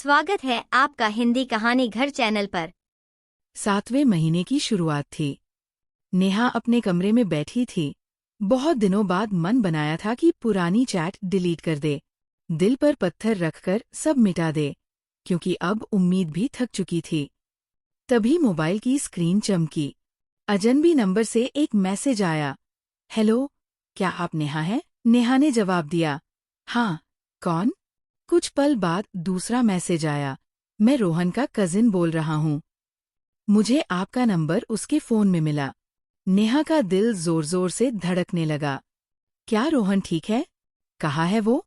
स्वागत है आपका हिंदी कहानी घर चैनल पर। 7वें महीने की शुरुआत थी। नेहा अपने कमरे में बैठी थी। बहुत दिनों बाद मन बनाया था कि पुरानी चैट डिलीट कर दे, दिल पर पत्थर रखकर सब मिटा दे, क्योंकि अब उम्मीद भी थक चुकी थी। तभी मोबाइल की स्क्रीन चमकी। अजनबी नंबर से एक मैसेज आया। हेलो, क्या आप नेहा हैं? नेहा ने जवाब दिया। हाँ, कौन? कुछ पल बाद दूसरा मैसेज आया। मैं रोहन का कजिन बोल रहा हूँ। मुझे आपका नंबर उसके फोन में मिला। नेहा का दिल जोर जोर से धड़कने लगा। क्या रोहन ठीक है? कहाँ है वो?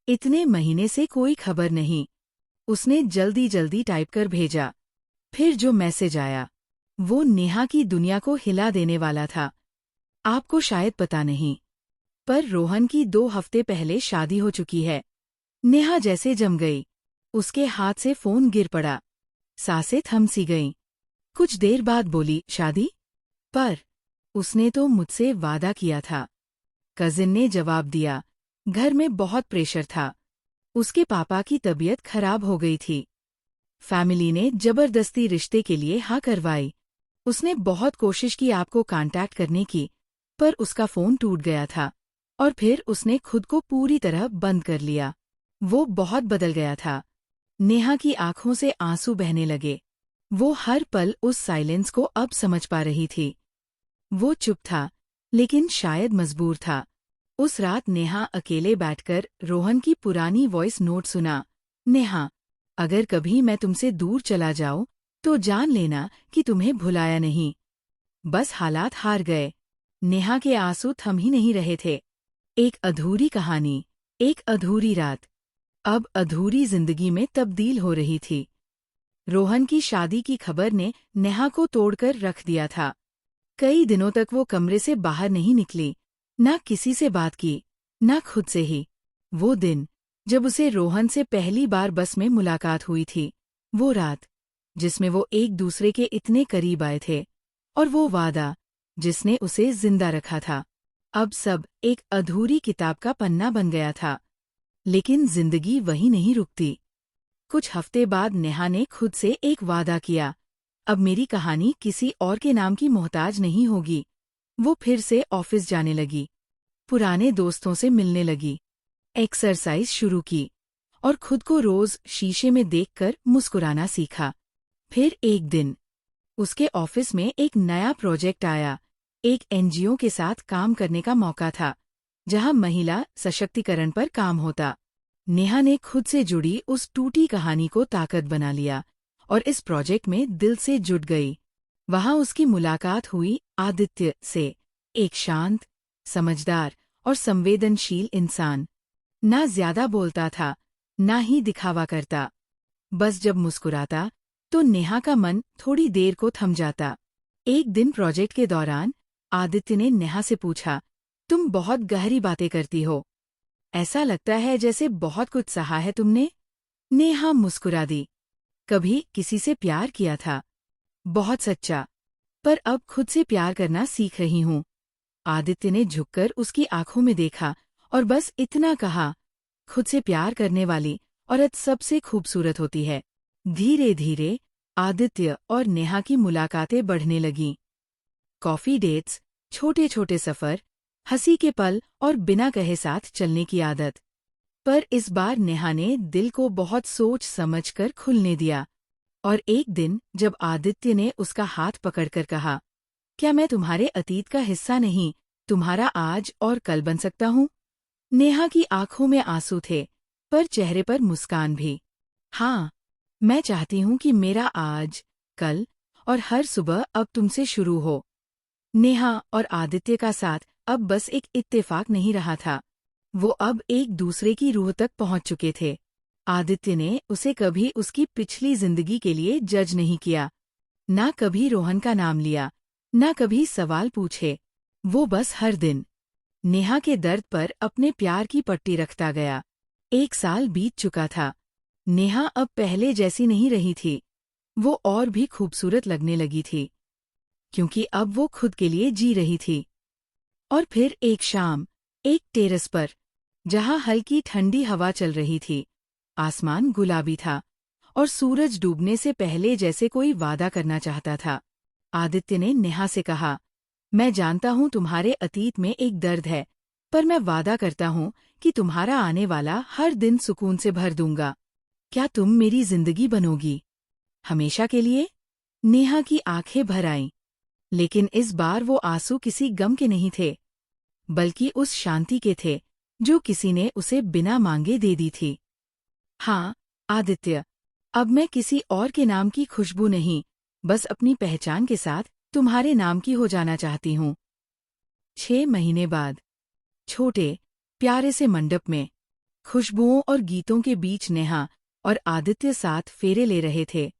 इतने महीने से कोई खबर नहीं। उसने जल्दी जल्दी टाइप कर भेजा। फिर जो मैसेज आया, वो नेहा की दुनिया को हिला देने वाला था। आपको शायद पता नहीं, पर रोहन की 2 हफ्ते पहले शादी हो चुकी है। नेहा जैसे जम गई। उसके हाथ से फोन गिर पड़ा। सांसें थम सी गईं। कुछ देर बाद बोली, शादी? पर उसने तो मुझसे वादा किया था। कजिन ने जवाब दिया। घर में बहुत प्रेशर था। उसके पापा की तबीयत खराब हो गई थी। फैमिली ने जबरदस्ती रिश्ते के लिए हाँ करवाई। उसने बहुत कोशिश की आपको कांटेक्ट करने की, पर उसका फोन टूट गया था। और फिर उसने खुद को पूरी तरह बंद कर लिया। वो बहुत बदल गया था। नेहा की आंखों से आंसू बहने लगे। वो हर पल उस साइलेंस को अब समझ पा रही थी। वो चुप था, लेकिन शायद मजबूर था। उस रात नेहा अकेले बैठकर रोहन की पुरानी वॉइस नोट सुना। नेहा, अगर कभी मैं तुमसे दूर चला जाऊं, तो जान लेना कि तुम्हें भुलाया नहीं। बस हालात हार गए। नेहा के आंसू थम ही नहीं रहे थे। एक अधूरी कहानी, एक अधूरी रात, अब अधूरी जिंदगी में तब्दील हो रही थी। रोहन की शादी की खबर ने नेहा को तोड़कर रख दिया था। कई दिनों तक वो कमरे से बाहर नहीं निकली, ना किसी से बात की, ना खुद से ही। वो दिन, जब उसे रोहन से पहली बार बस में मुलाकात हुई थी, वो रात, जिसमें वो एक दूसरे के इतने करीब आए थे, और वो वादा, जिसने उसे जिंदा रखा था, अब सब एक अधूरी किताब का पन्ना बन गया था। लेकिन जिंदगी वहीं नहीं रुकती। कुछ हफ्ते बाद नेहा ने खुद से एक वादा किया। अब मेरी कहानी किसी और के नाम की मोहताज नहीं होगी। वो फिर से ऑफिस जाने लगी, पुराने दोस्तों से मिलने लगी, एक्सरसाइज शुरू की, और खुद को रोज शीशे में देखकर मुस्कुराना सीखा। फिर एक दिन, उसके ऑफिस में एक नया प्रोजेक्ट आया। एक एनजीओ के साथ काम करने का मौका था, जहां महिला सशक्तिकरण पर काम होता। नेहा ने खुद से जुड़ी उस टूटी कहानी को ताकत बना लिया, और इस प्रोजेक्ट में दिल से जुट गई। वहां उसकी मुलाकात हुई आदित्य से, एक शांत, समझदार और संवेदनशील इंसान। ना ज्यादा बोलता था, ना ही दिखावा करता। बस जब मुस्कुराता, तो नेहा का मन थोड़ी देर को थम जाता। एक दिन प्रोजेक्ट के दौरान आदित्य ने नेहा से पूछा, तुम बहुत गहरी बातें करती हो। ऐसा लगता है जैसे बहुत कुछ सहा है तुमने। नेहा मुस्कुरा दी। कभी किसी से प्यार किया था, बहुत सच्चा, पर अब खुद से प्यार करना सीख रही हूँ। आदित्य ने झुककर उसकी आंखों में देखा और बस इतना कहा, खुद से प्यार करने वाली औरत सबसे खूबसूरत होती है। धीरे धीरे आदित्य और नेहा की मुलाकातें बढ़ने लगीं। कॉफी डेट्स, छोटे छोटे सफर, हंसी के पल और बिना कहे साथ चलने की आदत। पर इस बार नेहा ने दिल को बहुत सोच समझकर खुलने दिया। और एक दिन जब आदित्य ने उसका हाथ पकड़कर कहा, क्या मैं तुम्हारे अतीत का हिस्सा नहीं, तुम्हारा आज और कल बन सकता हूँ? नेहा की आंखों में आंसू थे, पर चेहरे पर मुस्कान भी। हाँ, मैं चाहती हूँ कि मेरा आज, कल और हर सुबह अब तुमसे शुरू हो। नेहा और आदित्य का साथ अब बस एक इत्तेफाक नहीं रहा था। वो अब एक दूसरे की रूह तक पहुंच चुके थे। आदित्य ने उसे कभी उसकी पिछली जिंदगी के लिए जज नहीं किया, ना कभी रोहन का नाम लिया, ना कभी सवाल पूछे। वो बस हर दिन नेहा के दर्द पर अपने प्यार की पट्टी रखता गया। 1 साल बीत चुका था। नेहा अब पहले जैसी नहीं रही थी। वो और भी खूबसूरत लगने लगी थी, क्योंकि अब वो खुद के लिए जी रही थी। और फिर एक शाम, एक टेरेस पर, जहां हल्की ठंडी हवा चल रही थी, आसमान गुलाबी था, और सूरज डूबने से पहले जैसे कोई वादा करना चाहता था। आदित्य ने नेहा से कहा, मैं जानता हूँ तुम्हारे अतीत में एक दर्द है, पर मैं वादा करता हूँ कि तुम्हारा आने वाला हर दिन सुकून से भर दूंगा। क्या तुम मेरी जिंदगी बनोगी? हमेशा के लिए? नेहा की आंखें भर आईं, लेकिन इस बार वो आंसू किसी गम के नहीं थे, बल्कि उस शांति के थे जो किसी ने उसे बिना मांगे दे दी थी। हाँ, आदित्य, अब मैं किसी और के नाम की खुशबू नहीं, बस अपनी पहचान के साथ तुम्हारे नाम की हो जाना चाहती हूँ। 6 महीने बाद छोटे, प्यारे से मंडप में खुशबुओं और गीतों के बीच नेहा और आदित्य साथ फेरे ले रहे थे।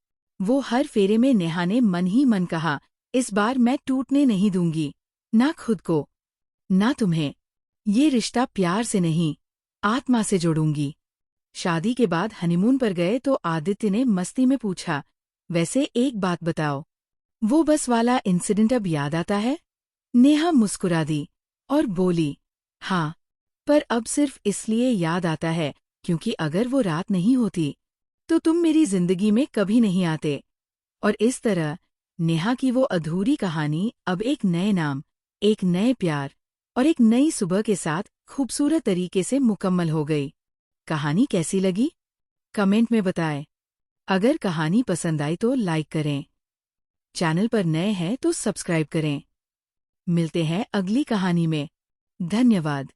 वो हर फेरे में नेहा ने मन ही मन कहा, इस बार मैं टूटने नहीं दूंगी, ना खुद को, ना तुम्हें। ये रिश्ता प्यार से नहीं, आत्मा से जोड़ूंगी। शादी के बाद हनीमून पर गए तो आदित्य ने मस्ती में पूछा, वैसे एक बात बताओ, वो बस वाला इंसिडेंट अब याद आता है? नेहा मुस्कुरा दी और बोली, हाँ, पर अब सिर्फ इसलिए याद आता है क्योंकि अगर वो रात नहीं होती तो तुम मेरी जिंदगी में कभी नहीं आते। और इस तरह नेहा की वो अधूरी कहानी अब एक नए नाम, एक नए प्यार और एक नई सुबह के साथ खूबसूरत तरीके से मुकम्मल हो गई। कहानी कैसी लगी? कमेंट में बताएं। अगर कहानी पसंद आई तो लाइक करें। चैनल पर नए हैं तो सब्सक्राइब करें। मिलते हैं अगली कहानी में। धन्यवाद।